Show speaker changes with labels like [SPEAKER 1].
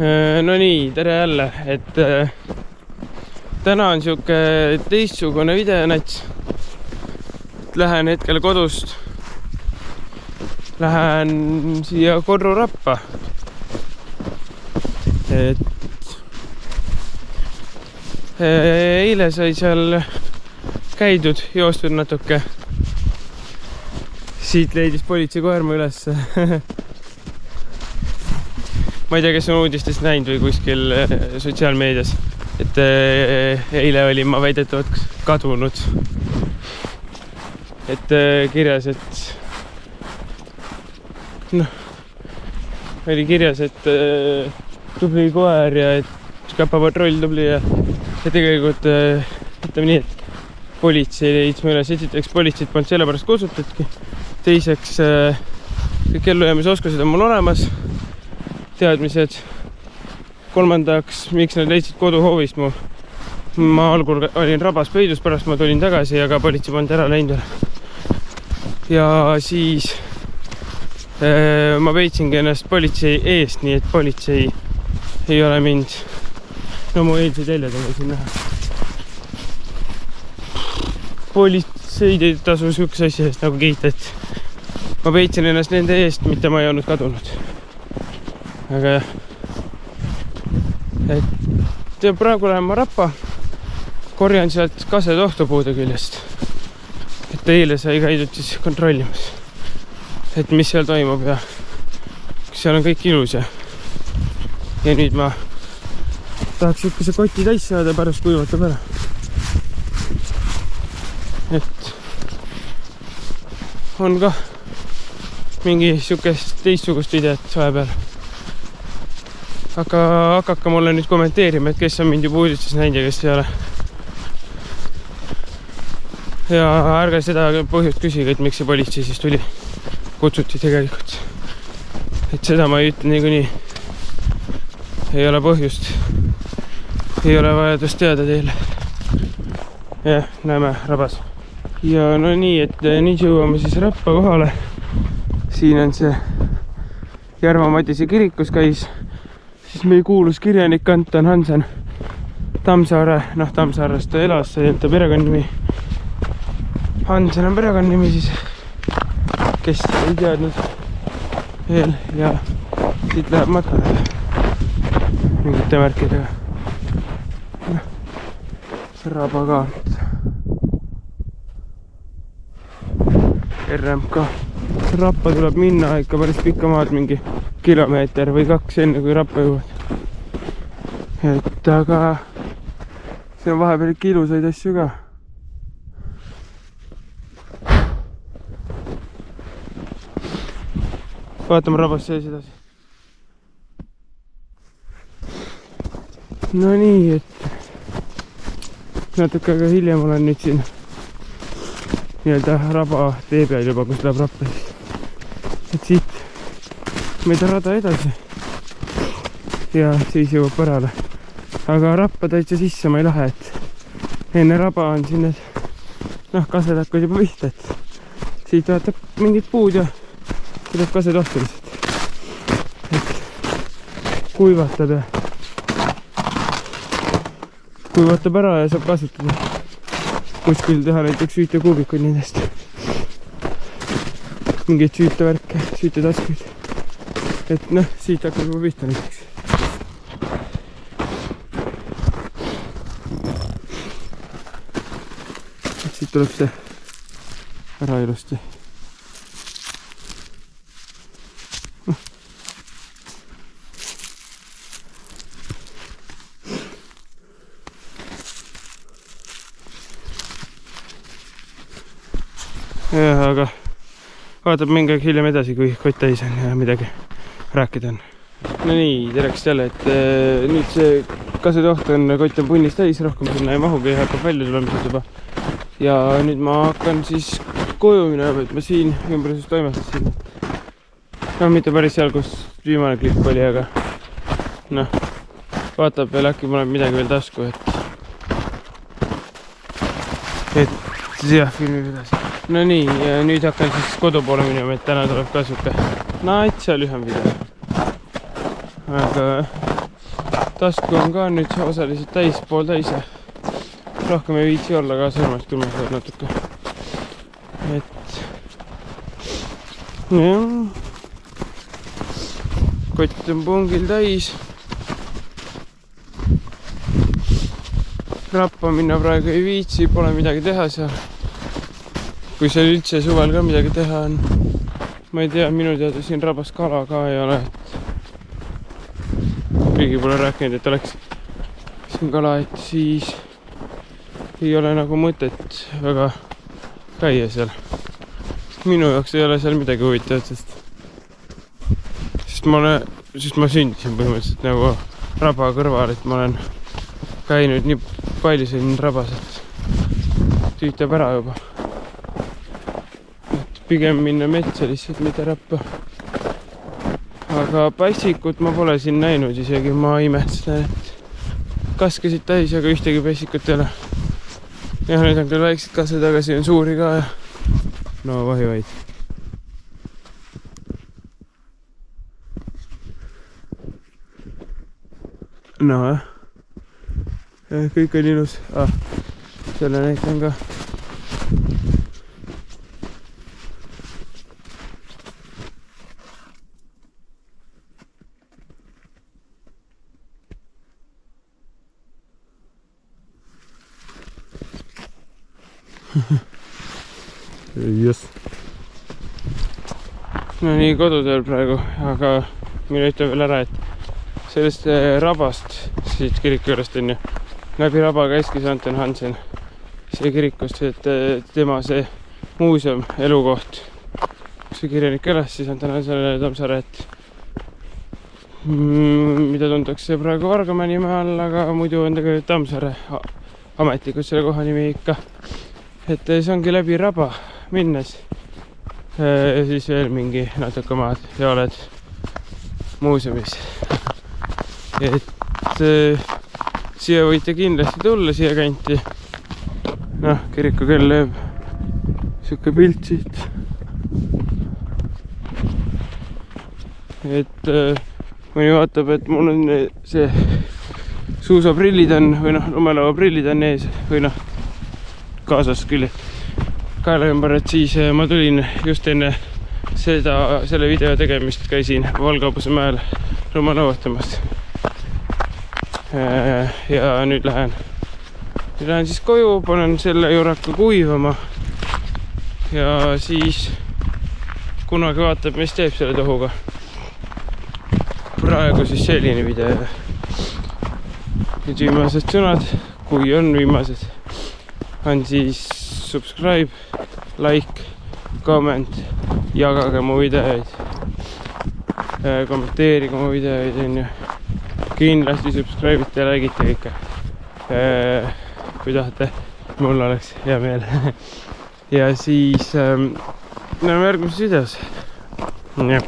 [SPEAKER 1] No nii, tere jälle, et täna on siuke teistsugune videonats. Lähen hetkel kodust. Lähen siia Korru Rappa. Et eile sai seal käidud, joostud natuke. Siit leidis politsei koerma üles. Ma ei tea, kes on uudistest näinud või kuskil sotsiaalmeedias, et eile olin ma väidetavalt kadunud. Et kirjas, et oli kirjas, et tubli koer ja et käpapatrull tubli ja tegelikult ütleme nii, et politsei leidis me üles. Esiteks politseid polnud sellepärast kutsutudki. Teiseks kõik ellujäämisoskused on mul olemas. Teadmised. Kolmandaks, miks nad leidsid koduhoovist mu. Ma algul olin rabas peidus, pärast ma tulin tagasi, aga politsei polnud ära läinud. Ja siis ma peitsingi ennast politsei eest, nii et politsei ei ole mind. No mu eilseid jäljed on siin näha. Politseid ei tasu sihukese asja eest nagu kiita, et ma peitsin ennast nende eest, mitte ma ei olnud kadunud. Aga jah, et praegu lähen ma Rappa, korjan sealt kasetohtupuude küljest, et eile sai käidud siis kontrollimas, et mis seal toimub ja kas seal on kõik ilus ja nüüd ma tahaks siukese koti täis saada, pärast kuivatab ära, et on ka mingi siukest teistsugust videot vahepeal. Hakaka mulle nüüd kommenteerima, et kes on mind juba uudistes näinud ja kes ei ole. Ja ärge seda põhjust küsige, et miks see politsei siis tuli. Kutsuti tegelikult. Et seda ma ei ütle niikuinii. Ei ole põhjust. Ei ole vajadust teada teile. Jah, näeme rabas. Ja no nii, et nüüd jõuame siis Rappa kohale. Siin on see Järva Madise kirikus käis. Siis meil kuulus kirjanik Anton Hansen Tammsaare, Tammsaarest ta elas, see ta perekonnimi. Hansen on perekonnimi siis, kes ei teadnud veel ja siit läheb matkale mingite märkidega. Rabakaart. RMK. Rappa tuleb minna ikka päris pikka maad, mingi kilomeeter või 2 enne kui Rappa jõuad. Et aga see on vahepeal ikka ilusaid asju ka. Vaatame rabas sees edasi. No nii, et natuke aega hiljem olen nüüd siin nii-öelda raba tee peal juba, kus läheb Rappa. Et siit meid rada edasi ja siis jõuab pärale. Aga Rappa täitsa sisse ma ei lähe, et enne raba on siin need kased hakkavad juba pihta, et siit vaatab mingid puud ja tuleb kasetohtu lihtsalt, et kuivatab ja kuivatab ära ja saab kasutada kuskil teha näiteks süütekuubikuid nendest, mingeid süütevärke, süütetaskuid. Et siit hakkab juba pihta näiteks. Et siit tuleb see ära ilusti. Jah, aga vaatab mingi aeg hiljem edasi, kui kott täis on ja midagi rääkida on. No nii, tereks jälle, et nüüd see kasetoht on, kott on punnis täis, rohkem sinna ei mahugi, hakkab välja tulemised juba. Ja nüüd ma hakkan siis koju minema, et ma siin ümbruses toimetasin. No mitte päris seal, kus viimane klipp oli, aga vaatab veel, äkki mul on midagi veel tasku, et jah, filmib edasi. No nii, ja nüüd hakkan siis kodu poole minema, et täna tuleb ka siuke naitsa lühem video. Aga tasku on ka nüüd osaliselt täis, pooltäis ja rohkem ei viitsi olla ka, sõrmed külmetavad natuke. Et jah, kott on pungil täis. Rappa minna praegu ei viitsi, pole midagi teha seal. Kui seal üldse suvel ka midagi teha on. Ma ei tea, minu teada siin rabas kala ka ei ole. Keegi pole rääkinud, et oleks siin kala, et siis ei ole nagu mõtet väga käia seal. Minu jaoks ei ole seal midagi huvitavat, sest ma sündisin põhimõtteliselt nagu raba kõrval, et ma olen käinud nii palju siin rabas, et tüütab ära juba. Et pigem minna metsa lihtsalt, mitte rappa. Aga pässikut ma pole siin näinud isegi, ma imestan, et kaskesid täis, aga ühtegi pässikut ei ole. Jah, nüüd on küll väiksed kasved, aga siin on suuri ka ja no vahi. No jah, kõik on ilus. Selle näitan ka. Yes. No nii, koduteel praegu, aga minu ütleb veel ära, et sellest rabast, siit kiriku juurest on ju, läbi raba käiski Anton Hansen see kirikust, et tema see muuseum, elukoht, kus see kirjanik elas, siis Anton Hansenile Tammsaare, et mida tuntakse praegu Vargamäe nime all, aga muidu on tegelikult Tammsaare ametlikult selle koha nimi ikka. Et see ongi läbi raba minnes ja siis veel mingi natuke maad ja oled muuseumis. Et siia võite kindlasti tulla, siia kanti. Noh, kirikukell lööb siuke pilt siit. Et mõni vaatab, et mul on see suusaprillid on või noh, lumelauaprillid on ees või noh, kaasas küll kaela ümber, et siis ma tulin just enne selle video tegemist, käisin Valgabuse mäel lumelauatamas. Ja nüüd lähen siis koju, panen selle juuraka kuivama ja siis kunagi vaatab, mis teeb selle tohuga. Praegu siis selline video. Nüüd viimased sõnad, kui on viimased, on siis subscribe, like, comment, jagage mu videoid, kommenteerige mu videoid, on ju. Kindlasti subscribe'ite ja like'ite kõike. Kui tahate, mul oleks hea meel. Ja siis näeme järgmises videos. Jah.